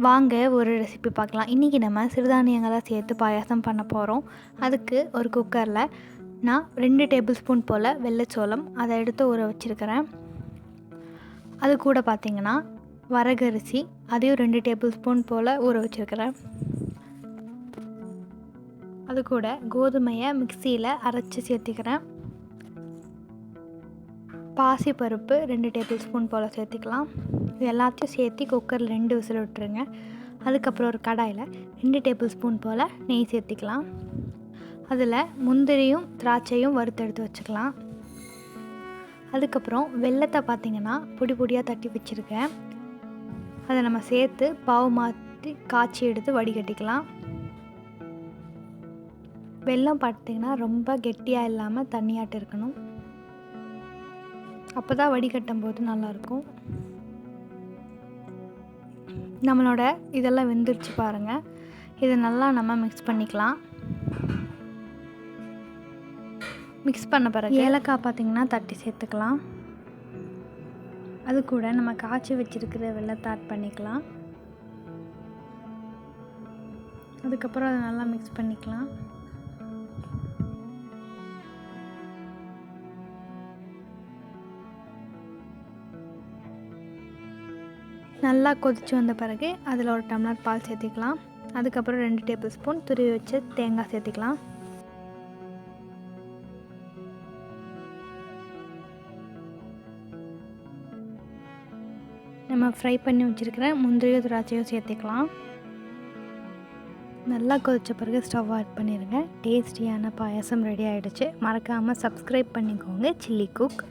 வாங்க ஒரு ரெசிபி பார்க்கலாம். இன்றைக்கி நம்ம சிறுதானியங்களை சேர்த்து பாயாசம் பண்ண போகிறோம். அதுக்கு ஒரு குக்கரில் நான் 2 டேபிள் ஸ்பூன் போல் வெள்ளைச்சோளம் அதை எடுத்து ஊற வச்சுருக்கிறேன். அது கூட பார்த்திங்கன்னா வரகரிசி அதையும் 2 டேபிள் ஸ்பூன் போல் ஊற வச்சுருக்கிறேன். அது கூட கோதுமையை மிக்சியில் அரைச்சி சேர்த்திக்கிறேன். பாசிப்பருப்பு 2 டேபிள் ஸ்பூன் போல் சேர்த்திக்கலாம். இது எல்லாத்தையும் சேர்த்து குக்கரில் 2 விசில் விட்டுருங்க. அதுக்கப்புறம் ஒரு கடாயில் 2 டேபிள் ஸ்பூன் போல் நெய் சேர்த்திக்கலாம். அதில் முந்திரியும் திராட்சையும் வறுத்தெடுத்து வச்சுக்கலாம். அதுக்கப்புறம் வெல்லத்தை பார்த்திங்கன்னா பொடி பொடியாக தட்டி வச்சுருக்கேன். அதை நம்ம சேர்த்து பாவு மாற்றி காய்ச்சி எடுத்து வடிகட்டிக்கலாம். வெல்லம் பார்த்திங்கன்னா ரொம்ப கெட்டியாக இல்லாமல் தண்ணியாட்டு இருக்கணும். அப்போ தான் வடிகட்டும் போது நல்லாயிருக்கும். நம்மளோட இதெல்லாம் வெந்துருச்சு பாருங்கள். இதை நல்லா நம்ம மிக்ஸ் பண்ணிக்கலாம். மிக்ஸ் பண்ண பிறகு ஏலக்காய் பார்த்திங்கன்னா தட்டி சேர்த்துக்கலாம். அது கூட நம்ம காய்ச்சி வச்சுருக்கிற வெல்லத்தை ஆட் பண்ணிக்கலாம். அதுக்கப்புறம் அதை நல்லா மிக்ஸ் பண்ணிக்கலாம். நல்லா கொதித்து வந்த பிறகு அதில் ஒரு டம்ளர் பால் சேர்த்திக்கலாம். அதுக்கப்புறம் 2 டேபிள் ஸ்பூன் துருவி வச்சு தேங்காய் சேர்த்திக்கலாம். நம்ம ஃப்ரை பண்ணி வச்சுருக்கிற முந்திரியோ திராட்சையோ சேர்த்திக்கலாம். நல்லா கொதித்த பிறகு ஸ்டவ் ஆட் பண்ணிடுங்க. டேஸ்டியான பாயாசம் ரெடி ஆகிடுச்சு. மறக்காமல் சப்ஸ்கிரைப் பண்ணிக்கோங்க சில்லி குக்.